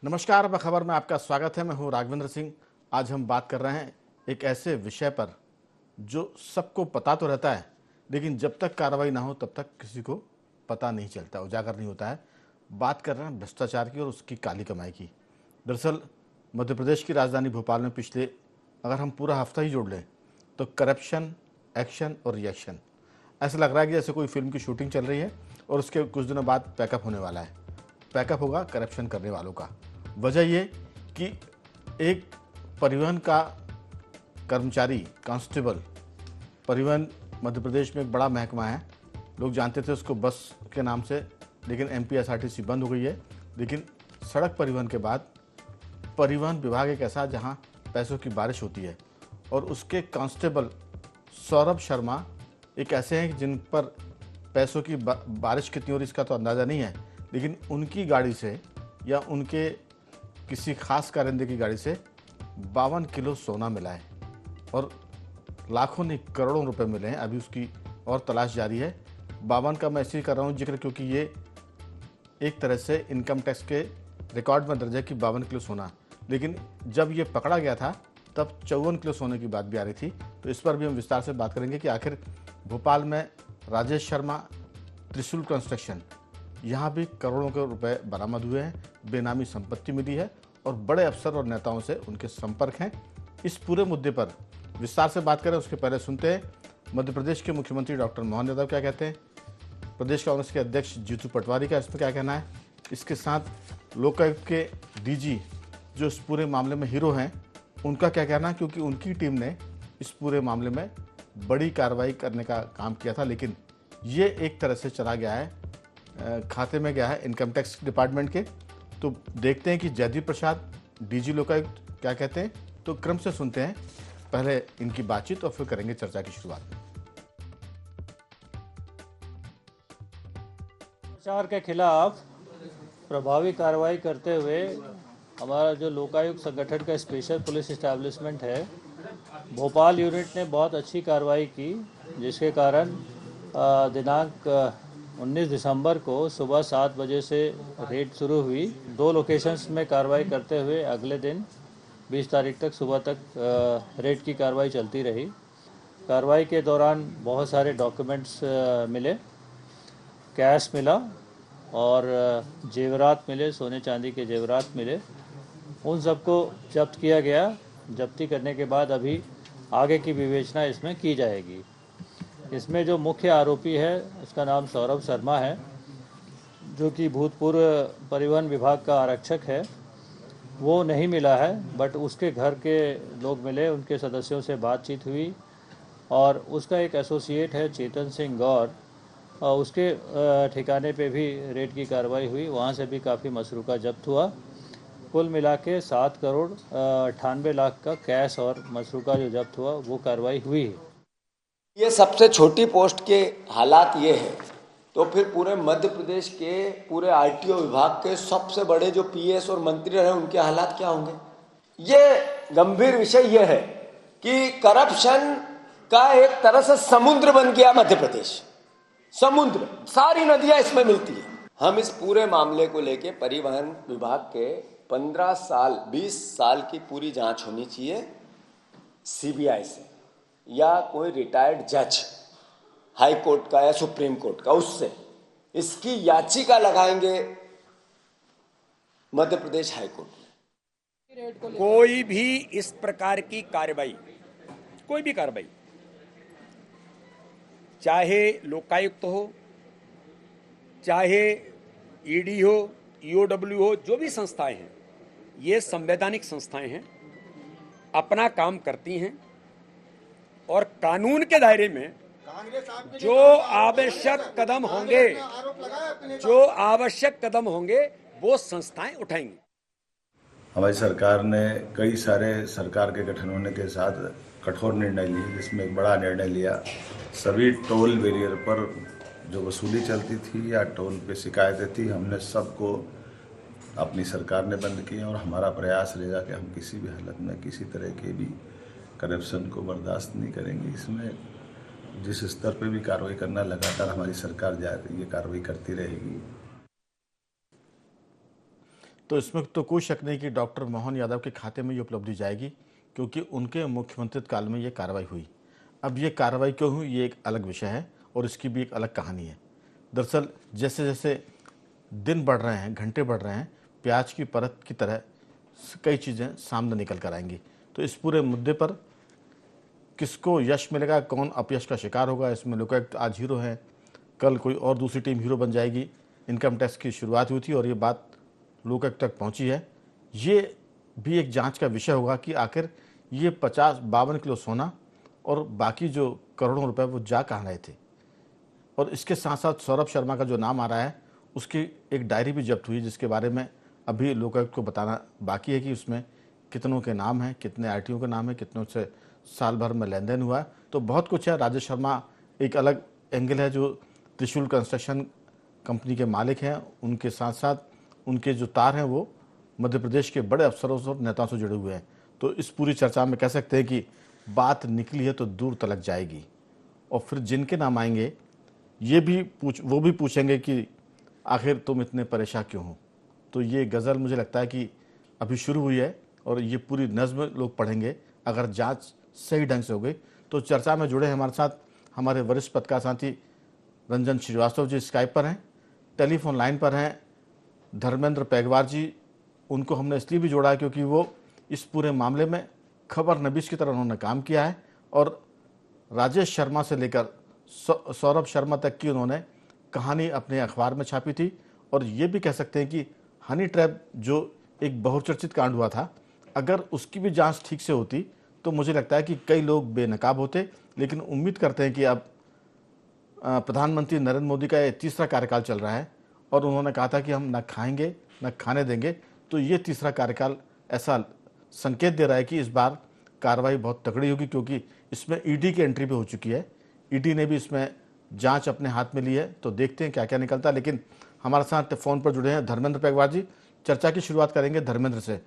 नमस्कार, खबर में आपका स्वागत है। मैं हूं राघवेंद्र सिंह। आज हम बात कर रहे हैं एक ऐसे विषय पर जो सबको पता तो रहता है, लेकिन जब तक कार्रवाई ना हो तब तक किसी को पता नहीं चलता, उजागर नहीं होता है। बात कर रहे हैं भ्रष्टाचार की और उसकी काली कमाई की। दरअसल मध्य प्रदेश की राजधानी भोपाल में पिछले, अगर हम पूरा हफ्ता ही जोड़ लें, तो करप्शन, एक्शन और रिएक्शन, ऐसा लग रहा है कि जैसे कोई फिल्म की शूटिंग चल रही है और उसके कुछ दिनों बाद पैकअप होने वाला है। पैकअप होगा करप्शन करने वालों का। वजह ये कि एक परिवहन का कर्मचारी, कांस्टेबल, परिवहन मध्य प्रदेश में एक बड़ा महकमा है। लोग जानते थे उसको बस के नाम से, लेकिन एमपीएसआरटीसी बंद हो गई है। लेकिन सड़क परिवहन के बाद परिवहन विभाग एक ऐसा जहां पैसों की बारिश होती है, और उसके कांस्टेबल सौरभ शर्मा एक ऐसे हैं जिन पर पैसों की बारिश कितनी हो रही इसका तो अंदाज़ा नहीं है, लेकिन उनकी गाड़ी से या उनके किसी खास कारिंदे की गाड़ी से 52 किलो सोना मिला है और लाखों नहीं करोड़ों रुपए मिले हैं। अभी उसकी और तलाश जारी है। 52 का मैं इसलिए कर रहा हूँ जिक्र क्योंकि ये एक तरह से इनकम टैक्स के रिकॉर्ड में दर्ज है कि 52 किलो सोना, लेकिन जब ये पकड़ा गया था तब 54 किलो सोने की बात भी आ रही थी। तो इस पर भी हम विस्तार से बात करेंगे कि आखिर भोपाल में राजेश शर्मा, त्रिशूल कंस्ट्रक्शन, यहाँ भी करोड़ों के रुपए बरामद हुए हैं, बेनामी संपत्ति मिली है और बड़े अफसर और नेताओं से उनके संपर्क हैं। इस पूरे मुद्दे पर विस्तार से बात करें उसके पहले सुनते हैं मध्य प्रदेश के मुख्यमंत्री डॉक्टर मोहन यादव क्या कहते हैं, प्रदेश कांग्रेस के अध्यक्ष जीतू पटवारी का इसमें क्या कहना है। इसके साथ लोकायुक्त के डीजी जो इस पूरे मामले में हीरो हैं, उनका क्या कहना है, क्योंकि उनकी टीम ने इस पूरे मामले में बड़ी कार्रवाई करने का काम किया था, लेकिन ये एक तरह से चला गया है, खाते में गया है इनकम टैक्स डिपार्टमेंट के। तो देखते हैं कि जयदीप प्रसाद, डीजी लोकायुक्त क्या कहते हैं। तो क्रम से सुनते हैं पहले इनकी बातचीत और फिर करेंगे चर्चा की शुरुआत। भ्रष्टाचार के खिलाफ प्रभावी कार्रवाई करते हुए हमारा जो लोकायुक्त संगठन का स्पेशल पुलिस एस्टैब्लिशमेंट है, भोपाल यूनिट ने बहुत अच्छी कार्रवाई की, जिसके कारण दिनांक 19 दिसंबर को सुबह 7 बजे से रेड शुरू हुई। 2 लोकेशंस में कार्रवाई करते हुए अगले दिन 20 तारीख तक सुबह तक रेड की कार्रवाई चलती रही। कार्रवाई के दौरान बहुत सारे डॉक्यूमेंट्स मिले, कैश मिला और जेवरात मिले, सोने चांदी के जेवरात मिले। उन सबको जब्त किया गया। जब्ती करने के बाद अभी आगे की विवेचना इसमें की जाएगी। इसमें जो मुख्य आरोपी है उसका नाम सौरभ शर्मा है, जो कि भूतपूर्व परिवहन विभाग का आरक्षक है। वो नहीं मिला है, बट उसके घर के लोग मिले, उनके सदस्यों से बातचीत हुई और उसका एक एसोसिएट है चेतन सिंह गौर, और उसके ठिकाने पे भी रेड की कार्रवाई हुई। वहाँ से भी काफ़ी मसरूका जब्त हुआ। कुल मिला के 7 करोड़ 98 लाख का कैश और मसरूका जो जब्त हुआ वो कार्रवाई हुई है। ये सबसे छोटी पोस्ट के हालात ये है, तो फिर पूरे मध्य प्रदेश के पूरे आरटीओ विभाग के सबसे बड़े जो पीएस और मंत्री रहे उनके हालात क्या होंगे। ये गंभीर विषय ये है कि करप्शन का एक तरह से समुद्र बन गया मध्य प्रदेश। समुद्र, सारी नदियां इसमें मिलती है। हम इस पूरे मामले को लेके परिवहन विभाग के 15 साल 20 साल की पूरी जांच होनी चाहिए सीबीआई से, या कोई रिटायर्ड जज हाई कोर्ट का या सुप्रीम कोर्ट का, उससे इसकी याचिका लगाएंगे मध्य प्रदेश हाई कोर्ट में। कोई भी इस प्रकार की कार्रवाई, कोई भी कार्रवाई, चाहे लोकायुक्त हो, चाहे ईडी हो, ईओडब्ल्यू हो, जो भी संस्थाएं हैं, ये संवैधानिक संस्थाएं हैं, अपना काम करती हैं और कानून के दायरे में जो आवश्यक कदम होंगे वो संस्थाएं उठाएंगी। हमारी सरकार ने कई सारे सरकार के गठन होने के साथ कठोर निर्णय लिए, जिसमें एक बड़ा निर्णय लिया, सभी टोल बैरियर पर जो वसूली चलती थी या टोल पे शिकायतें थी, हमने सबको अपनी सरकार ने बंद किए। और हमारा प्रयास रहेगा कि हम किसी भी हालत में किसी तरह के भी करप्शन को बर्दाश्त नहीं करेंगे। इसमें जिस स्तर पे भी कार्रवाई करना, लगातार हमारी सरकार ये कार्रवाई करती रहेगी। तो इसमें तो कोई शक नहीं कि डॉक्टर मोहन यादव के खाते में ये उपलब्धि जाएगी, क्योंकि उनके मुख्यमंत्रित्व काल में ये कार्रवाई हुई। अब ये कार्रवाई क्यों हुई, ये एक अलग विषय है और इसकी भी एक अलग कहानी है। दरअसल जैसे जैसे दिन बढ़ रहे हैं, घंटे बढ़ रहे हैं, प्याज की परत की तरह कई चीज़ें सामने निकल कर आएंगी। तो इस पूरे मुद्दे पर किसको यश मिलेगा, कौन अपयश का शिकार होगा, इसमें लोकायुक्त आज हीरो हैं, कल कोई और दूसरी टीम हीरो बन जाएगी। इनकम टैक्स की शुरुआत हुई थी और ये बात लोकायुक्त तक पहुंची है। ये भी एक जांच का विषय होगा कि आखिर ये 52 किलो सोना और बाकी जो करोड़ों रुपए वो जा कहाँ रहे थे। और इसके साथ साथ सौरभ शर्मा का जो नाम आ रहा है, उसकी एक डायरी भी जब्त हुई, जिसके बारे में अभी लोकायुक्त को बताना बाकी है कि उसमें कितनों के नाम हैं, कितने आरटीओ के नाम है, कितनों से साल भर में लेन देन हुआ है। तो बहुत कुछ है। राजेश शर्मा एक अलग एंगल है, जो त्रिशूल कंस्ट्रक्शन कंपनी के मालिक हैं। उनके साथ साथ उनके जो तार हैं वो मध्य प्रदेश के बड़े अफसरों और नेताओं से जुड़े हुए हैं। तो इस पूरी चर्चा में कह सकते हैं कि बात निकली है तो दूर तलक जाएगी। और फिर जिनके नाम आएंगे वो भी पूछेंगे कि आखिर तुम इतने परेशान क्यों हो। तो ये गज़ल मुझे लगता है कि अभी शुरू हुई है और ये पूरी नज़्म लोग पढ़ेंगे अगर जांच सही ढंग से हो गई। तो चर्चा में जुड़े हैं हमारे साथ हमारे वरिष्ठ पत्रकार साथी रंजन श्रीवास्तव जी स्काइप पर हैं, टेलीफोन लाइन पर हैं धर्मेंद्र पैगवार जी। उनको हमने इसलिए भी जोड़ा क्योंकि वो इस पूरे मामले में खबर नबीस की तरह उन्होंने काम किया है और राजेश शर्मा से लेकर सौरभ शर्मा तक की उन्होंने कहानी अपने अखबार में छापी थी। और ये भी कह सकते हैं कि हनी ट्रैप जो एक बहुचर्चित कांड हुआ था, अगर उसकी भी जांच ठीक से होती तो मुझे लगता है कि कई लोग बेनकाब होते। लेकिन उम्मीद करते हैं कि अब प्रधानमंत्री नरेंद्र मोदी का ये तीसरा कार्यकाल चल रहा है और उन्होंने कहा था कि हम न खाएंगे न खाने देंगे। तो ये तीसरा कार्यकाल ऐसा संकेत दे रहा है कि इस बार कार्रवाई बहुत तगड़ी होगी, क्योंकि इसमें ईडी की एंट्री भी हो चुकी है। ईडी ने भी इसमें जांच अपने हाथ में ली है। तो देखते हैं क्या क्या निकलता है। लेकिन हमारे साथ फ़ोन पर जुड़े हैं धर्मेंद्र पैगवार जी। चर्चा की शुरुआत करेंगे धर्मेंद्र से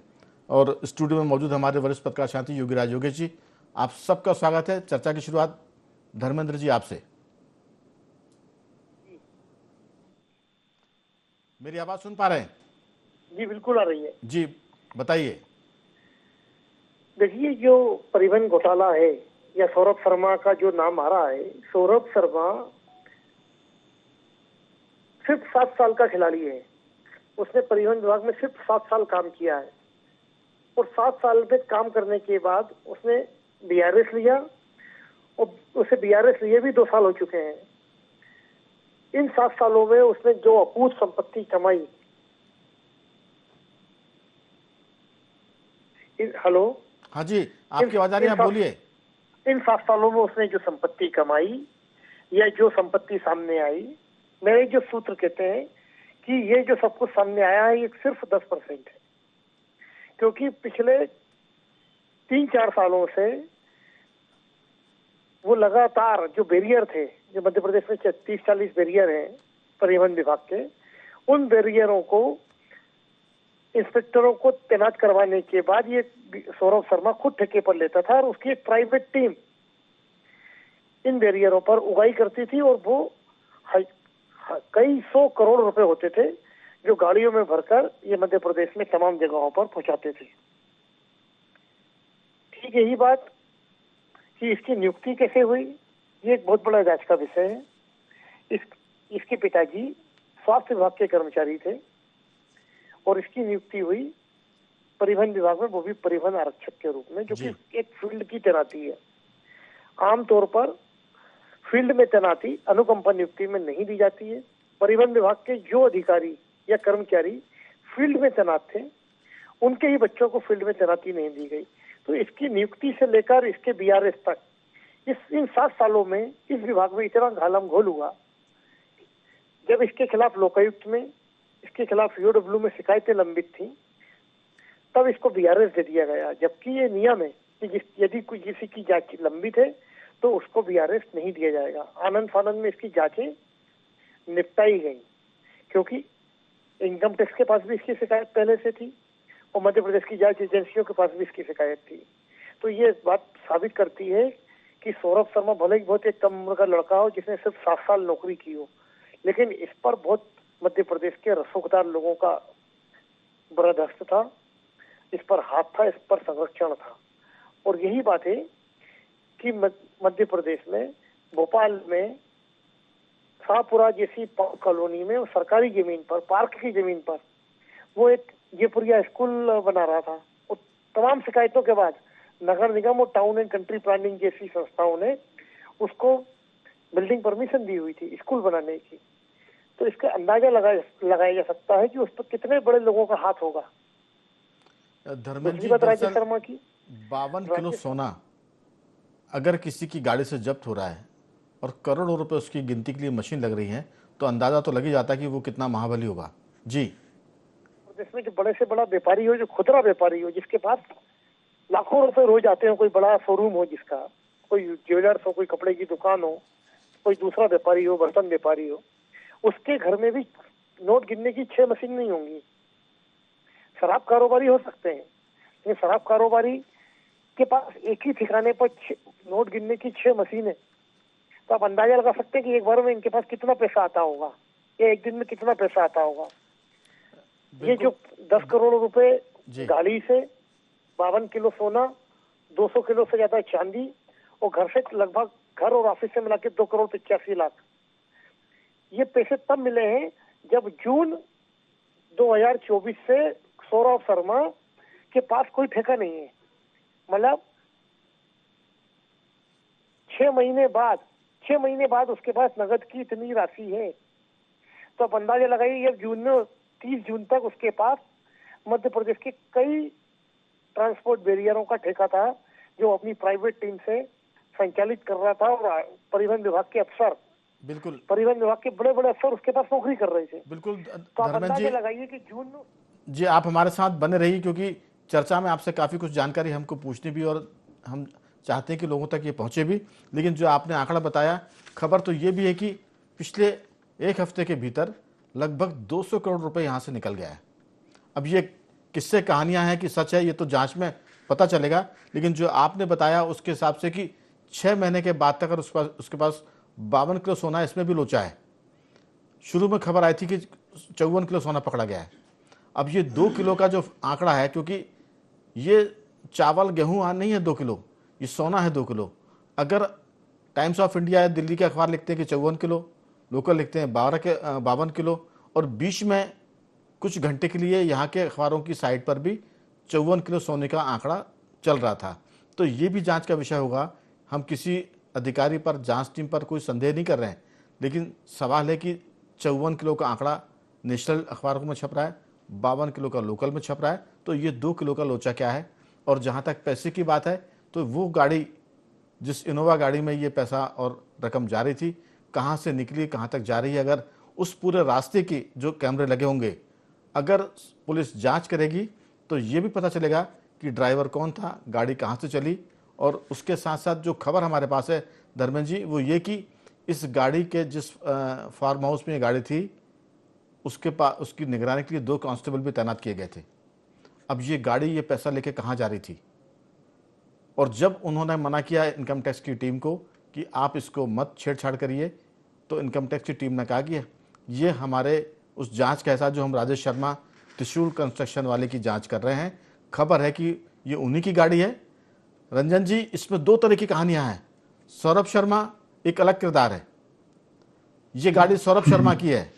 और स्टूडियो में मौजूद हमारे वरिष्ठ पत्रकार साथी योगीराज योगेश जी। आप सबका स्वागत है। चर्चा की शुरुआत धर्मेंद्र जी आपसे। मेरी आवाज़ सुन पा रहे हैं? जी बिल्कुल आ रही है जी बताइए। देखिए, जो परिवहन घोटाला है या सौरभ शर्मा का जो नाम आ रहा है, सौरभ शर्मा सिर्फ 7 साल का खिलाड़ी है। उसने परिवहन विभाग में सिर्फ 7 साल काम किया है और 7 साल में काम करने के बाद उसने बीआरएस लिया और उसे बीआरएस लिए भी 2 साल हो चुके हैं। इन 7 सालों में उसने जो अपूर्व संपत्ति कमाई, हेलो, हाँ जी, आपकी आवाज आ रही है, आप बोलिए। इन 7 सालों में उसने जो संपत्ति कमाई या जो संपत्ति सामने आई, मेरे जो सूत्र कहते हैं कि ये जो सब कुछ सामने आया है ये सिर्फ 10% है, क्योंकि पिछले 3-4 सालों से वो लगातार जो बैरियर थे, जो मध्य प्रदेश में 30-40 बैरियर हैं परिवहन विभाग के, उन बैरियरों को इंस्पेक्टरों को तैनात करवाने के बाद ये सौरभ शर्मा खुद ठेके पर लेता था और उसकी एक प्राइवेट टीम इन बैरियरों पर उगाई करती थी और वो कई 100 करोड़ रुपए होते थे जो गाड़ियों में भरकर ये मध्य प्रदेश में तमाम जगहों पर पहुंचाते थे। ठीक यही बात कि इसकी नियुक्ति कैसे हुई, ये एक बहुत बड़ा जांच का विषय है। इसके पिताजी स्वास्थ्य विभाग के कर्मचारी थे और इसकी नियुक्ति हुई परिवहन विभाग में, वो भी परिवहन आरक्षक के रूप में, जो कि एक फील्ड की तैनाती है। आमतौर पर फील्ड में तैनाती अनुकंपा नियुक्ति में नहीं दी जाती है। परिवहन विभाग के जो अधिकारी या कर्मचारी फील्ड में तैनात थे उनके ही बच्चों को फील्ड में तैनाती नहीं दी गई। तो इसकी नियुक्ति से लेकर इसके बीआरएस तक इन 7 सालों में इस विभाग में इतना घालम घोल हुआ। जब इसके खिलाफ लोकायुक्त में, इसके खिलाफ ईओडब्ल्यू में शिकायतें लंबित थी, तब इसको बीआरएस दे दिया गया, जबकि ये नियम है कि यदि कोई किसी की जांच लंबित है तो उसको बीआरएस नहीं दिया जाएगा। आनंद फानंद में इसकी जांचें निपटाई गई, क्योंकि इनकम टैक्स के पास भी इसकी शिकायत पहले से थी और मध्य प्रदेश की जांच एजेंसियों के पास भी इसकी शिकायत थी। तो ये बात साबित करती है कि सौरभ शर्मा भले ही बहुत एक कम उम्र का लड़का हो जिसने सिर्फ 7 साल नौकरी की हो, लेकिन इस पर बहुत मध्य प्रदेश के रसूखदार लोगों का बर्दाश्त था, इस पर हाथ था, इस पर संरक्षण था। और यही बात है कि मध्य प्रदेश में भोपाल में शाहपुरा जैसी कॉलोनी में सरकारी जमीन पर, पार्क की जमीन पर वो एक जयपुरिया स्कूल बना रहा था। और तमाम शिकायतों के बाद नगर निगम और टाउन एंड कंट्री प्लानिंग जैसी संस्थाओं ने उसको बिल्डिंग परमिशन दी हुई थी स्कूल बनाने की। तो इसका अंदाजा लगाया जा सकता है कि उस पर कितने बड़े लोगों का हाथ होगा। धर्मेंद्र दूसरी जी, बात राजेश दरअसल शर्मा की, 52 किलो सोना अगर किसी की गाड़ी से जब्त हो रहा है और करोड़ों रुपए उसकी गिनती के लिए मशीन लग रही है, तो अंदाजा तो लग ही जाता है कि वो कितना महाबली होगा। जी, जिसमें जो बड़े से बड़ा व्यापारी हो, जो खुदरा व्यापारी हो, जिसके पास लाखों रुपए रोज आते हो, कोई बड़ा शोरूम हो जिसका, कोई ज्वेलर्स हो, कोई कपड़े की दुकान हो, कोई दूसरा व्यापारी हो, बर्तन व्यापारी हो, उसके घर में भी नोट गिनने की 6 मशीन नहीं होंगी। शराब कारोबारी हो सकते हैं, लेकिन शराब कारोबारी के पास एक ही ठिकाने पर नोट गिनने की 6 मशीनें। तो आप अंदाजा लगा सकते हैं कि एक बार में इनके पास कितना पैसा आता होगा, या एक दिन में कितना पैसा आता होगा। ये जो 10 करोड़ रुपए गाड़ी से, 52 किलो सोना, 200 किलो से ज्यादा चांदी, और घर से लगभग, घर और ऑफिस से मिला के 2 करोड़ 85 लाख, ये पैसे तब मिले हैं जब जून 2024 से सौरभ शर्मा के पास कोई ठेका नहीं है। मतलब 6 महीने बाद उसके पास नगद की इतनी राशि है। तो आप अंदाजा लगाइए, ये जून में 30 जून तक उसके पास मध्य प्रदेश के कई ट्रांसपोर्ट बैरियरों का ठेका था, जो अपनी प्राइवेट टीम से संचालित कर रहा था। और परिवहन विभाग के अफसर, बिल्कुल परिवहन विभाग के बड़े बड़े अफसर उसके पास नौकरी कर रहे थे। बिल्कुल। तो आप धर्मेंद्र अंदाजा जी, लगाइए कि जून जी आप हमारे साथ बने रहिए, क्योंकि चर्चा में आपसे काफ़ी कुछ जानकारी हमको पूछनी भी, और हम चाहते हैं कि लोगों तक ये पहुँचे भी। लेकिन जो आपने आंकड़ा बताया, खबर तो ये भी है कि पिछले एक हफ्ते के भीतर लगभग 200 करोड़ रुपए यहाँ से निकल गया है। अब ये किस्से कहानियाँ हैं कि सच है, ये तो जांच में पता चलेगा। लेकिन जो आपने बताया उसके हिसाब से कि 6 महीने के बाद तक उसके पास 52 किलो सोना, इसमें भी लोचा है। शुरू में खबर आई थी कि 54 किलो सोना पकड़ा गया है। अब ये 2 किलो का जो आंकड़ा है, क्योंकि ये चावल गेहूं नहीं है 2 किलो, ये सोना है 2 किलो। अगर टाइम्स ऑफ इंडिया या दिल्ली के अखबार लिखते हैं कि 54 किलो, लोकल लिखते हैं 52 किलो, और बीच में कुछ घंटे के लिए यहाँ के अखबारों की साइट पर भी 54 किलो सोने का आंकड़ा चल रहा था। तो ये भी जांच का विषय होगा। हम किसी अधिकारी पर, जांच टीम पर कोई संदेह नहीं कर रहे हैं, लेकिन सवाल है कि 54 किलो का आंकड़ा नेशनल अखबारों में छप रहा है, 52 किलो का लोकल में छप रहा है, तो ये 2 किलो का लोचा क्या है। और जहाँ तक पैसे की बात है, तो वो गाड़ी, जिस इनोवा गाड़ी में ये पैसा और रकम जा रही थी, कहाँ से निकली, कहाँ तक जा रही है, अगर उस पूरे रास्ते की जो कैमरे लगे होंगे, अगर पुलिस जांच करेगी तो ये भी पता चलेगा कि ड्राइवर कौन था, गाड़ी कहाँ से चली। और उसके साथ साथ जो खबर हमारे पास है धर्मेंद्र जी, वो ये कि इस गाड़ी के जिस फार्म हाउस में ये गाड़ी थी, उसके पास, उसकी निगरानी के लिए 2 कांस्टेबल भी तैनात किए गए थे। अब ये गाड़ी, ये पैसा लेके कहाँ जा रही थी, और जब उन्होंने मना किया इनकम टैक्स की टीम को कि आप इसको मत छेड़छाड़ करिए, तो इनकम टैक्स की टीम ने कहा कि ये हमारे उस जांच का हिस्सा, जो हम राजेश शर्मा त्रिशूल कंस्ट्रक्शन वाले की जांच कर रहे हैं। खबर है कि ये उन्हीं की गाड़ी है। रंजन जी, इसमें 2 तरह की कहानियां हैं। सौरभ शर्मा एक अलग किरदार है, ये गाड़ी सौरभ शर्मा की है,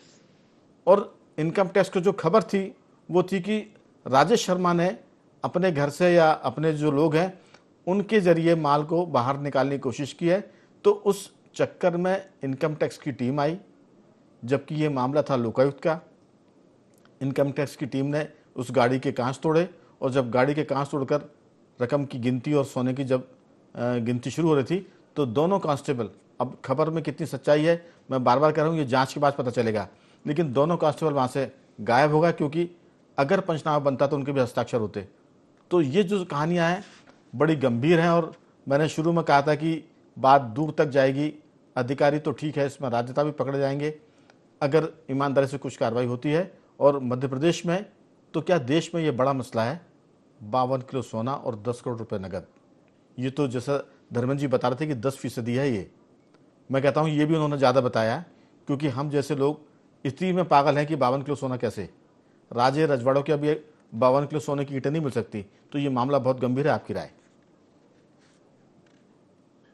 और इनकम टैक्स की जो खबर थी वो थी कि राजेश शर्मा ने अपने घर से या अपने जो लोग हैं उनके जरिए माल को बाहर निकालने की कोशिश की है। तो उस चक्कर में इनकम टैक्स की टीम आई, जबकि ये मामला था लोकायुक्त का। इनकम टैक्स की टीम ने उस गाड़ी के कांच तोड़े, और जब गाड़ी के कांच तोड़कर रकम की गिनती और सोने की जब गिनती शुरू हो रही थी, तो दोनों कांस्टेबल, अब खबर में कितनी सच्चाई है मैं बार बार कह रहा हूँ, ये जांच के बाद पता चलेगा, लेकिन दोनों कांस्टेबल वहाँ से गायब होगा, क्योंकि अगर पंचनामा बनता तो उनके भी हस्ताक्षर होते। तो ये जो कहानियाँ हैं बड़ी गंभीर हैं, और मैंने शुरू में कहा था कि बात दूर तक जाएगी। अधिकारी तो ठीक है, इसमें राजनेता भी पकड़े जाएंगे अगर ईमानदारी से कुछ कार्रवाई होती है। और मध्य प्रदेश में तो क्या, देश में ये बड़ा मसला है, 52 किलो सोना और 10 करोड़ रुपए नगद। ये तो जैसा धर्मेंद्र जी बता रहे थे कि 10% है ये। मैं कहता हूँ ये भी उन्होंने ज़्यादा बताया, क्योंकि हम जैसे लोग इतनी में पागल हैं कि 52 किलो सोना कैसे। राजे रजवाड़ों के अभी 52 किलो सोने की ईंटें नहीं मिल सकती। तो ये मामला बहुत गंभीर है, आपकी राय?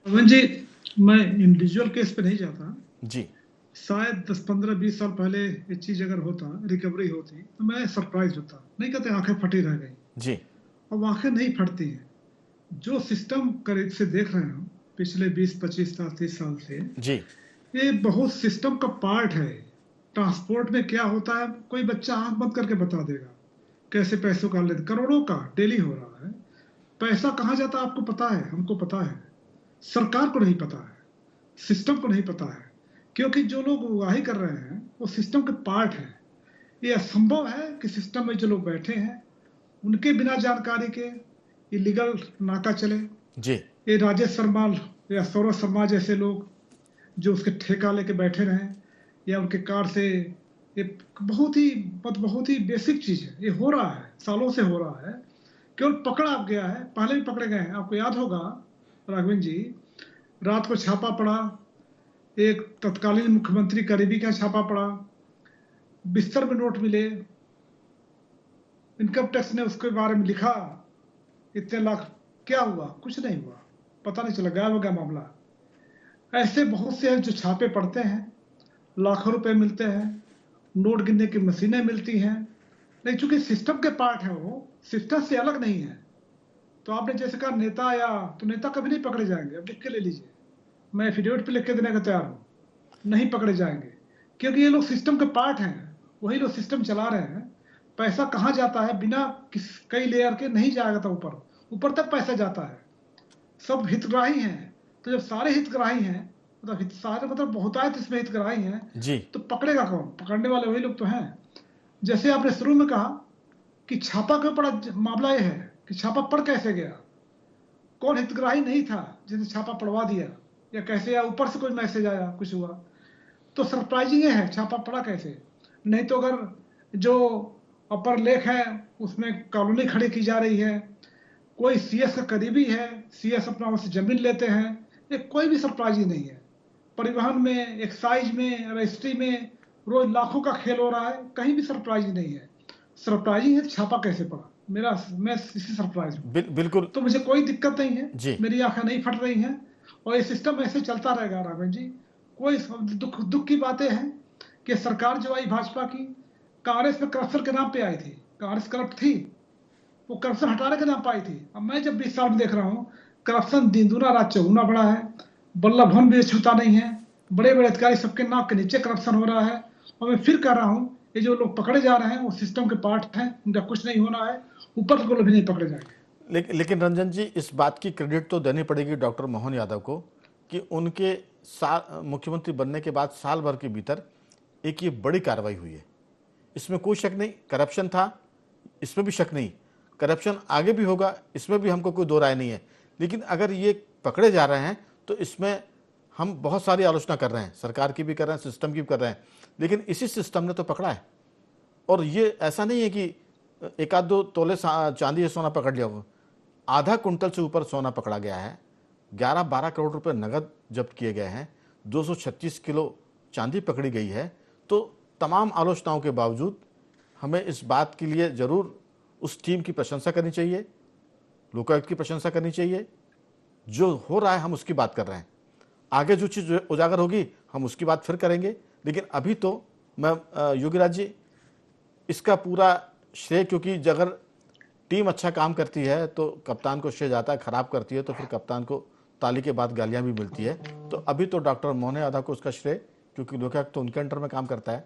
पवन जी, मैं इंडिविजुअल केस पे नहीं जाता। जी शायद 10, 15, 20 साल पहले ये चीज अगर होता, रिकवरी होती, तो मैं सरप्राइज होता। नहीं कहते आंखें फटी रह गई, जी अब आंखें नहीं फटती हैं। जो सिस्टम करीब से देख रहे हैं पिछले 20, 25 साल, 30 साल से, जी ये बहुत सिस्टम का पार्ट है। ट्रांसपोर्ट में क्या होता है, कोई बच्चा आंख बंद करके बता देगा कैसे पैसों का लेन, करोड़ों का डेली हो रहा है। पैसा कहाँ जाता है आपको पता है, हमको पता है, सरकार को नहीं पता है, सिस्टम को नहीं पता है। क्योंकि जो लोग उगाही कर रहे हैं वो सिस्टम के पार्ट हैं। ये असंभव है कि सिस्टम में जो लोग बैठे हैं उनके बिना जानकारी के इलीगल नाका चले। जी ये राजेश शर्मा या सौरभ शर्मा जैसे लोग जो उसके ठेका लेके बैठे रहे, या उनके कार से, ये बहुत ही बेसिक चीज है। ये हो रहा है, सालों से हो रहा है, केवल पकड़ा गया है। पहले भी पकड़े गए हैं, आपको याद होगा राघवेंद्र जी, रात को छापा पड़ा, एक तत्कालीन मुख्यमंत्री करीबी का छापा पड़ा, बिस्तर में नोट मिले, इनकम टैक्स ने उसके बारे में लिखा, इतने लाख, क्या हुआ? कुछ नहीं हुआ, पता नहीं चला, गायब हो गया मामला। ऐसे बहुत से हैं जो छापे पड़ते हैं, लाखों रुपए मिलते हैं, नोट गिनने की मशीनें मिलती हैं, लेकिन चूंकि सिस्टम के पार्ट है, वो सिस्टम से अलग नहीं है। तो आपने जैसे कहा नेता, या तो नेता कभी नहीं पकड़े जाएंगे। अब लिख के ले लीजिए, मैं एफिडेविट पे लिख के देने का तैयार हूँ, नहीं पकड़े जाएंगे। क्योंकि ये लोग सिस्टम के पार्ट हैं, वही लोग सिस्टम चला रहे हैं। पैसा कहाँ जाता है, बिना कई लेयर के नहीं जाएगा, तो ऊपर तक पैसा जाता है। सब हितग्राही हैं, तो जब सारे हितग्राही हैं, मतलब सारे मतलब बहुतायत इसमें हितग्राही हैं, जी तो पकड़ेगा कौन? पकड़ने वाले वही लोग तो हैं। जैसे आपने शुरू में कहा कि छापा क्यों पड़ा, मामला यह है कि छापा पड़ कैसे गया, कौन हितग्राही नहीं था जिसने छापा पड़वा दिया, या कैसे, या ऊपर से कोई मैसेज आया, कुछ हुआ। तो सरप्राइजिंग है छापा पड़ा कैसे। नहीं तो अगर जो अपर लेख है उसमें कॉलोनी खड़ी की जा रही है, कोई सीएस का करीबी है, सीएस अपना उससे जमीन लेते हैं, ये कोई भी सरप्राइजिंग नहीं है। परिवहन में, एक्साइज में, रजिस्ट्री में रोज लाखों का खेल हो रहा है, कहीं भी सरप्राइजिंग नहीं है। सरप्राइजिंग है छापा कैसे पड़ा, मैं इसी सरप्राइज हूँ। बिल्कुल तो मुझे कोई दिक्कत नहीं है जी। मेरी आंखें नहीं फट रही हैं, और ये सिस्टम ऐसे चलता रहेगा राघवन जी। कोई दुख की बातें हैं कि सरकार जो आई भाजपा की, कांग्रेस में करप्शन के नाम पे आई थी, कांग्रेस करप्ट थी, वो करप्शन हटाने के नाम पे आई थी। अब मैं जब 20 साल में देख रहा हूँ करप्शन दिन दूना रात चौगुना बढ़ा है, बल्लभ भवन भी छूता नहीं है, बड़े बड़े अधिकारी सबके नाक के नीचे करप्शन हो रहा है। और मैं फिर कह रहा हूँ, ये जो लोग पकड़े जा रहे हैं वो सिस्टम के पार्ट हैं, उनका कुछ नहीं होना है, ऊपर के लोग भी नहीं पकड़े जाएंगे। लेकिन रंजन जी, इस बात की क्रेडिट तो देनी पड़ेगी डॉक्टर मोहन यादव को कि उनके मुख्यमंत्री बनने के बाद साल भर के भीतर एक ये बड़ी कार्रवाई हुई है। इसमें कोई शक नहीं, करप्शन था, इसमें भी शक नहीं, करप्शन आगे भी होगा, इसमें भी हमको कोई दो राय नहीं है। लेकिन अगर ये पकड़े जा रहे हैं तो इसमें हम बहुत सारी आलोचना कर रहे हैं, सरकार की भी कर रहे हैं, सिस्टम की भी कर रहे हैं, लेकिन इसी सिस्टम ने तो पकड़ा है। और ये ऐसा नहीं है कि एक आध दो तोले चांदी या सोना पकड़ लिया, हो आधा कुंटल से ऊपर सोना पकड़ा गया है, 11-12 करोड़ रुपए नगद जब्त किए गए हैं, 236 किलो चांदी पकड़ी गई है। तो तमाम आलोचनाओं के बावजूद हमें इस बात के लिए ज़रूर उस टीम की प्रशंसा करनी चाहिए, लोकायुक्त की प्रशंसा करनी चाहिए। जो हो रहा है हम उसकी बात कर रहे हैं, आगे जो चीज़ उजागर होगी हम उसकी बात फिर करेंगे। लेकिन अभी तो मैं योगीराज जी, इसका पूरा श्रेय, क्योंकि अगर टीम अच्छा काम करती है तो कप्तान को श्रेय जाता है, खराब करती है तो फिर कप्तान को ताली के बाद गालियां भी मिलती है। तो अभी तो डॉक्टर मोहन यादव को उसका श्रेय, क्योंकि लोकायुक्त तो उनके अंडर में काम करता है।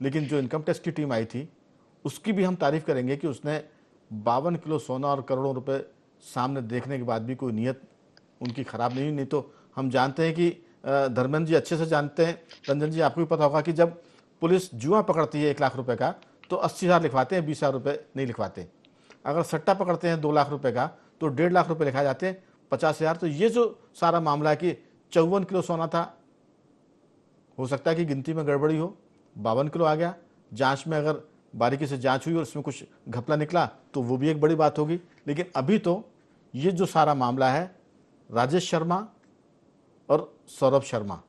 लेकिन जो इनकम टैक्स की टीम आई थी उसकी भी हम तारीफ करेंगे कि उसने 52 किलो सोना और करोड़ों रुपए सामने देखने के बाद भी कोई नीयत उनकी खराब नहीं हुई। नहीं तो हम जानते हैं कि धर्मेंद्र जी अच्छे से जानते हैं, रंजन जी आपको भी पता होगा कि जब पुलिस जुआ पकड़ती है 1 लाख रुपए का तो 80,000 लिखवाते हैं, 20,000 रुपये नहीं लिखवाते। अगर सट्टा पकड़ते हैं 2 लाख रुपए का तो 1.5 लाख रुपए लिखाए जाते हैं, 50,000। तो ये जो सारा मामला है कि 54 किलो सोना था, हो सकता है कि गिनती में गड़बड़ी हो, 52 किलो आ गया। जांच में अगर बारीकी से जांच हुई और उसमें कुछ घपला निकला तो वो भी एक बड़ी बात होगी। लेकिन अभी तो ये जो सारा मामला है राजेश शर्मा और सौरभ शर्मा,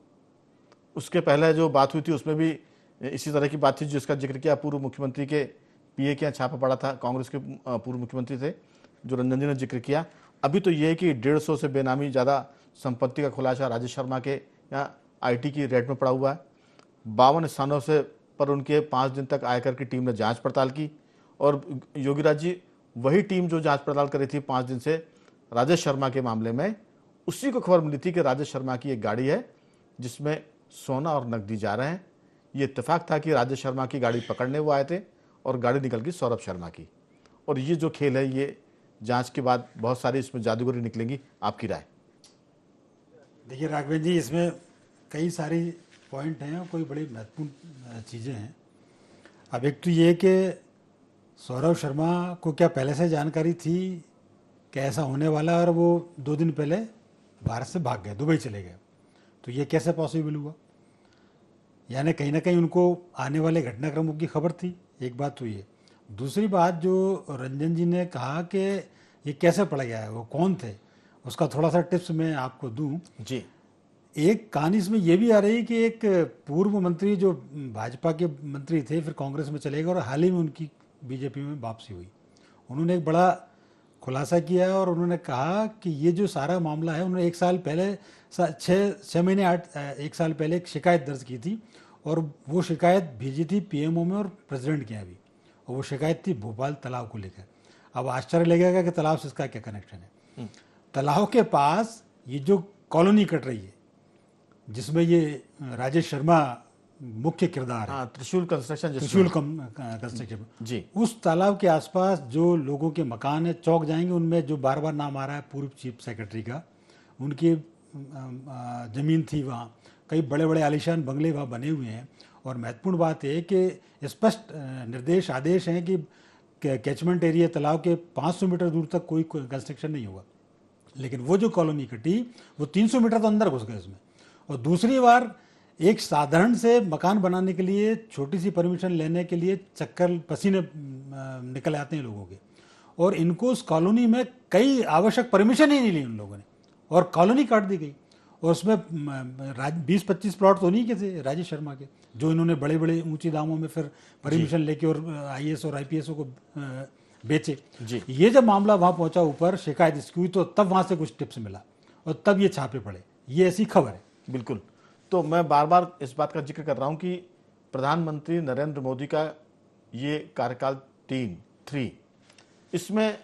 उसके पहले जो बात हुई थी उसमें भी इसी तरह की बात थी जिसका जिक्र किया, पूर्व मुख्यमंत्री के पीए के यहाँ छापा पड़ा था, कांग्रेस के पूर्व मुख्यमंत्री थे जो रंजन जी ने जिक्र किया। अभी तो ये है कि 150 से बेनामी ज़्यादा संपत्ति का खुलासा राजेश शर्मा के यहाँ आईटी की रेड में पड़ा हुआ है। 52 स्थानों से पर उनके 5 दिन तक आयकर की टीम ने जांच पड़ताल की और योगीराज जी वही टीम जो जांच पड़ताल करी थी 5 दिन से राजेश शर्मा के मामले में, उसी को खबर मिली थी कि राजेश शर्मा की एक गाड़ी है जिसमें सोना और नकदी जा रहे हैं। ये इत्तेफाक था कि राजेश शर्मा की गाड़ी पकड़ने वो आए थे और गाड़ी निकल गई सौरभ शर्मा की। और ये जो खेल है ये जांच के बाद बहुत सारी इसमें जादूगरी निकलेंगी। आपकी राय? देखिए राघवेंद्र जी, इसमें कई सारी पॉइंट हैं और कोई बड़ी महत्वपूर्ण चीज़ें हैं। अब एक तो ये कि सौरभ शर्मा को क्या पहले से जानकारी थी कि ऐसा होने वाला, और वो 2 दिन पहले भारत से भाग गए, दुबई चले गए, तो ये कैसे पॉसिबल हुआ? यानी कहीं ना कहीं उनको आने वाले घटनाक्रमों की खबर थी। एक बात तो ये। दूसरी बात जो रंजन जी ने कहा कि ये कैसे पड़ गया है, वो कौन थे, उसका थोड़ा सा टिप्स मैं आपको दूं जी। एक कहानी इसमें यह भी आ रही कि एक पूर्व मंत्री जो भाजपा के मंत्री थे, फिर कांग्रेस में चले गए और हाल ही में उनकी बीजेपी में वापसी हुई। उन्होंने एक बड़ा खुलासा किया और उन्होंने कहा कि ये जो सारा मामला है, उन्होंने 1 साल पहले 6 महीने 1 साल पहले एक शिकायत दर्ज की थी और वो शिकायत भेजी थी पीएमओ में और प्रेसिडेंट के यहाँ भी, और वो शिकायत थी भोपाल तालाब को लेकर। अब आश्चर्य लगेगा कि तालाब से इसका क्या कनेक्शन है। तालाब के पास ये जो कॉलोनी कट रही है जिसमें ये राजेश शर्मा मुख्य किरदार है, त्रिशूल कंस्ट्रक्शन, त्रिशूल कंस्ट्रक्शन जी, उस तालाब के आसपास जो लोगों के मकान है, चौक जाएंगे, उनमें जो बार बार नाम आ रहा है पूर्व चीफ सेक्रेटरी का, उनकी ज़मीन थी वहाँ। कई बड़े बड़े आलीशान बंगले वहाँ बने हुए हैं। और महत्वपूर्ण बात है कि स्पष्ट निर्देश आदेश हैं कि कैचमेंट एरिया तालाब के 500 मीटर दूर तक कोई कंस्ट्रक्शन नहीं होगा। लेकिन वो जो कॉलोनी कटी वो 300 मीटर तो अंदर घुस गए उसमें। और दूसरी बार एक साधारण से मकान बनाने के लिए छोटी सी परमिशन लेने के लिए चक्कर पसीने निकल आते हैं लोगों के, और इनको उस कॉलोनी में कई आवश्यक परमिशन ही नहीं ली उन लोगों ने, और कॉलोनी काट दी गई। और उसमें 20-25 प्लॉट तो नहीं के थे राजेश शर्मा के, जो इन्होंने बड़े बड़े ऊंची दामों में फिर परमिशन लेके और आईएएस और आईपीएस को बेचे जी। ये जब मामला वहां पहुंचा ऊपर, शिकायत इसकी हुई, तो तब वहां से कुछ टिप्स मिला और तब ये छापे पड़े। ये ऐसी खबर है। बिल्कुल। तो मैं बार बार इस बात का जिक्र कर रहा हूं कि प्रधानमंत्री नरेंद्र मोदी का ये कार्यकाल 3, इसमें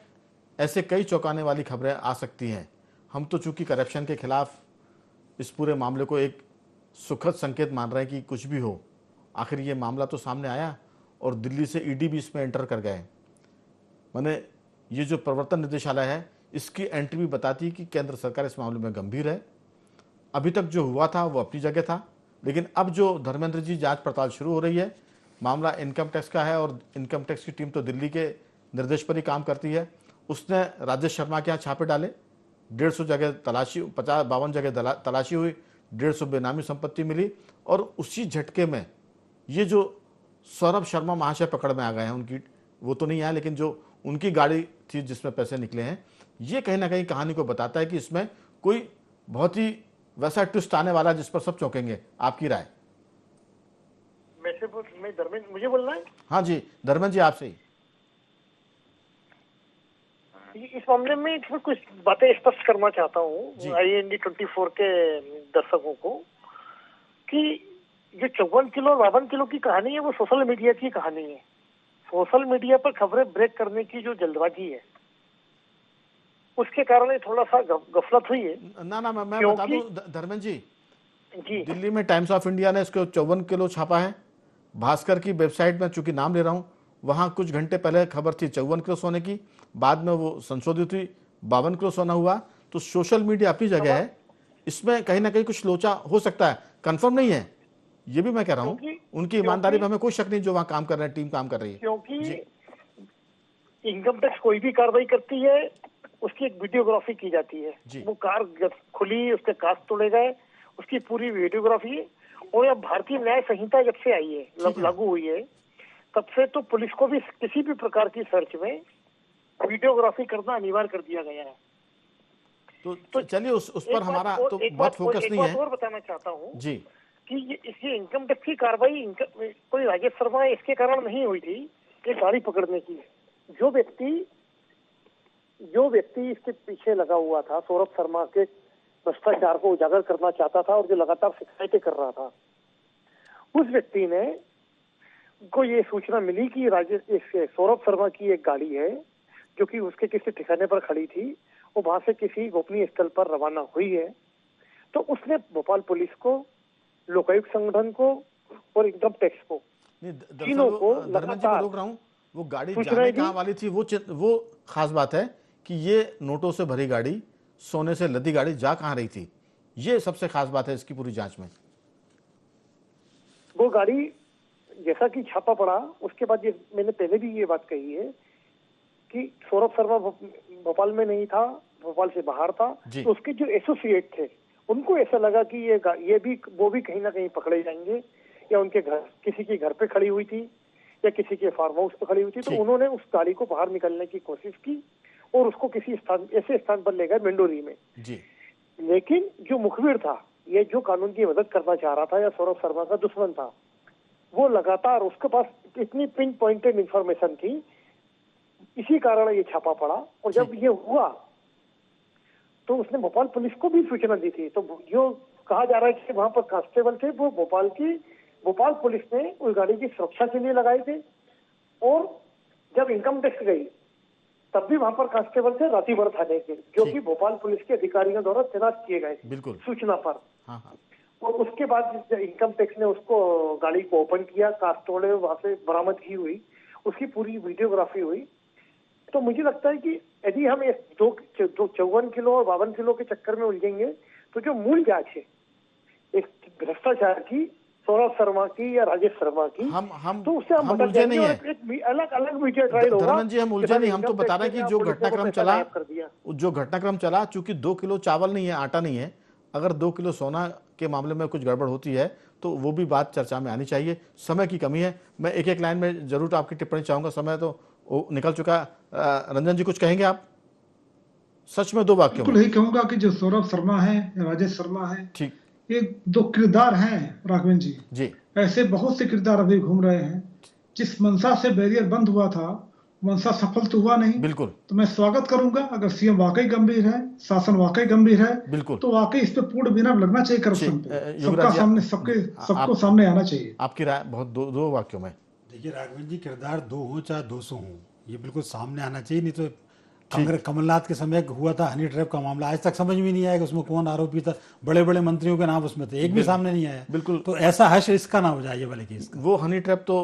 ऐसे कई चौंकाने वाली खबरें आ सकती हैं। हम तो चूंकि करप्शन के खिलाफ इस पूरे मामले को एक सुखद संकेत मान रहे हैं कि कुछ भी हो, आखिर ये मामला तो सामने आया और दिल्ली से ईडी भी इसमें एंटर कर गए। माने ये जो प्रवर्तन निदेशालय है, इसकी एंट्री भी बताती है कि केंद्र सरकार इस मामले में गंभीर है। अभी तक जो हुआ था वो अपनी जगह था, लेकिन अब जो धर्मेंद्र जी जांच पड़ताल शुरू हो रही है, मामला इनकम टैक्स का है और इनकम टैक्स की टीम तो दिल्ली के निर्देश पर ही काम करती है। उसने राजेश शर्मा के यहाँ छापे डाले, 150 जगह तलाशी, 52 जगह तलाशी हुई, 150 बेनामी संपत्ति मिली, और उसी झटके में ये जो सौरभ शर्मा महाशय पकड़ में आ गए हैं, उनकी वो तो नहीं आया, लेकिन जो उनकी गाड़ी थी जिसमें पैसे निकले हैं, ये कहीं ना कहीं कहानी को बताता है कि इसमें कोई बहुत ही वैसा ट्विस्ट आने वाला है जिस पर सब चौंकेंगे। आपकी राय? मैं धर्मेंद्र, मुझे बोलना है? हाँ जी धर्मेंद्र जी, आपसे ही। इस मामले में मैं कुछ बातें स्पष्ट करना चाहता हूँ IND 24 के दर्शकों को, कि जो 54 किलो और 52 किलो की कहानी है वो सोशल मीडिया की कहानी है। सोशल मीडिया पर खबरें ब्रेक करने की जो जल्दबाजी है, उसके कारण थोड़ा सा गफलत हुई है। ना मैं बता दूं धर्मेंद्र जी, दिल्ली में टाइम्स ऑफ इंडिया ने इसको 54 किलो छापा है। भास्कर की वेबसाइट में चूंकि नाम ले रहा हूं, वहां कुछ घंटे पहले खबर थी 54 किलो सोने की, बाद में वो संशोधित हुई 52 किलो सोना हुआ। तो सोशल मीडिया अपनी जगह है, इसमें कहीं ना कहीं कुछ लोचा हो सकता है, कंफर्म नहीं है, ये भी मैं कह रहा हूँ। उनकी ईमानदारी पर हमें कोई शक नहीं, जो वहां काम कर रहे हैं, टीम काम कर रही है। क्योंकि इनकम टैक्स कोई भी कार्रवाई करती है, उसकी एक वीडियोग्राफी की जाती है। वो कार जब खुली, उसके कांच तोड़े गए, उसकी पूरी वीडियोग्राफी। और अब भारतीय न्याय संहिता जब से आई है, लागू हुई है, तब से तो पुलिस को भी किसी भी प्रकार की सर्च में वीडियोग्राफी करना अनिवार्य कर दिया गया है। तो चलिए उस पर हमारा तो बहुत फोकस नहीं है। और बताना चाहता हूँ जी कि इसकी इनकम टैक्स की कार्रवाई कोई राजेश शर्मा इसके कारण नहीं हुई थी। ये गाड़ी पकड़ने की। जो व्यक्ति इसके पीछे लगा हुआ था, सौरभ शर्मा के भ्रष्टाचार को उजागर करना चाहता था और जो लगातार शिकायतें कर रहा था, उस व्यक्ति ने को ये सूचना मिली कि सौरभ शर्मा की एक गाड़ी है जो कि उसके किसी ठिकाने पर खड़ी थी, वो वहां से किसी गोपनीय स्थल पर रवाना हुई है। तो उसने भोपाल पुलिस को, लोकायुक्त संगठन को और इनकम टैक्स को, तीनों को लगातार रोक रहा हूँ, वो गाड़ी जाने कहाँ वाली थी वो खास बात है कि ये नोटों से भरी गाड़ी, सोने से लदी गाड़ी जा कहाँ रही थी, ये सबसे खास बात है इसकी पूरी जांच में। वो गाड़ी जैसा कि छापा पड़ा, उसके बाद ये मैंने पहले भी ये बात कही है कि सौरभ शर्मा भोपाल में नहीं था, भोपाल से बाहर था, तो उसके जो एसोसिएट थे उनको ऐसा लगा कि वो भी कहीं ना कहीं पकड़े जाएंगे, या उनके घर, किसी के घर पे खड़ी हुई थी या किसी के फार्म हाउस पे खड़ी हुई थी, तो उन्होंने उस गाड़ी को बाहर निकलने की कोशिश की और उसको किसी ऐसे स्थान पर ले गए मिंडोरी में जी। लेकिन जो मुखबिर था, ये जो कानून की मदद करना चाह रहा था या सौरभ शर्मा का दुश्मन था, वो लगातार, उसके पास इतनी पिन पॉइंटेड इंफॉर्मेशन थी, इसी कारण ये छापा पड़ा। और जब ये हुआ तो उसने भोपाल पुलिस को भी सूचना दी थी। तो जो कहा जा रहा है कि वहां पर कांस्टेबल थे, वो भोपाल पुलिस ने उस गाड़ी की सुरक्षा के लिए लगाए थे, और जब इनकम टैक्स गई तब भी वहां पर कांस्टेबल थे रातीभर थाने के, जो कि भोपाल पुलिस के अधिकारियों द्वारा तैनात किए गए सूचना पर। और उसके बाद इनकम टैक्स ने उसको, गाड़ी को ओपन किया, कांस्टेबल वहां से बरामदगी हुई, उसकी पूरी वीडियोग्राफी हुई। तो मुझे लगता है कि यदि हम इस 54 किलो और 52 किलो के चक्कर में उलझेंगे, तो जो मूल जांच है एक भ्रष्टाचार की, सौरभ शर्मा की या राजेश शर्मा की, तो उससे हम उलझे नहीं है। एक अलग मीडिया ट्रायल होगा। धर्मेंद्र जी, हम उलझे नहीं, हम तो बता रहे हैं कि जो घटनाक्रम चला, चूंकि 2 किलो चावल नहीं है, आटा नहीं है, अगर 2 किलो सोना के मामले में कुछ गड़बड़ होती है तो वो भी बात चर्चा में आनी चाहिए। समय की कमी है, मैं एक लाइन में जरूर आपकी टिप्पणी चाहूंगा, समय तो निकल चुका। रंजन जी कुछ कहेंगे आप? सच में 2 वाक्यों में। यही कहूंगा कि जो सौरभ शर्मा है, राजेश शर्मा है, ठीक, ये 2 किरदार हैं राघवेंद्र जी। ऐसे बहुत से किरदार अभी घूम रहे हैं। जिस मंशा से बैरियर बंद हुआ था, मंशा सफल तो हुआ नहीं। बिल्कुल। तो मैं स्वागत करूंगा अगर सीएम वाकई गंभीर है, शासन वाकई गंभीर है, बिल्कुल, तो वाकई इस पे पूर्ण विराम लगना चाहिए करप्शन पे। सबको सामने आना चाहिए। आपकी राय बहुत 2 वाक्यों में। देखिए राघवेंद्र जी, किरदार 2 हो चाहे 200 हो, ये बिल्कुल सामने आना चाहिए। नहीं तो कांग्रेस कमलनाथ के समय हुआ था हनी ट्रैप का मामला, आज तक समझ में नहीं आया कि उसमें कौन आरोपी था। बड़े बड़े मंत्रियों के नाम उसमें थे, एक भी सामने नहीं आया। बिल्कुल। तो ऐसा हश इसका ना हो जाए वाले केस का। वो हनी ट्रैप तो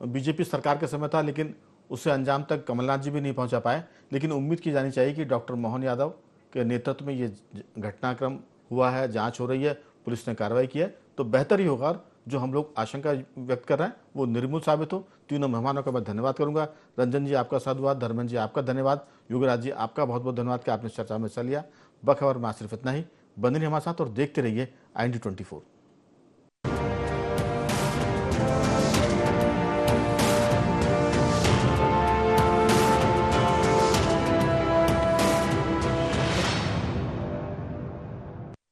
बीजेपी सरकार के समय था, लेकिन उसे अंजाम तक कमलनाथ जी भी नहीं पहुंचा पाए। लेकिन उम्मीद की जानी चाहिए कि डॉक्टर मोहन यादव के नेतृत्व में ये घटनाक्रम हुआ है, जांच हो रही है, पुलिस ने कार्रवाई की है, तो बेहतर ही होगा। जो हम लोग आशंका व्यक्त कर रहे हैं वो निर्मूल साबित हो। तीनों मेहमानों का मैं धन्यवाद करूंगा। रंजन जी आपका साधुवाद, धर्मेंद्र जी आपका धन्यवाद, योगराज जी आपका बहुत बहुत धन्यवाद कि आपने चर्चा में हिस्सा लिया। बखबर में सिर्फ इतना ही। बने रहिए हमारे साथ और देखते रहिए IND24।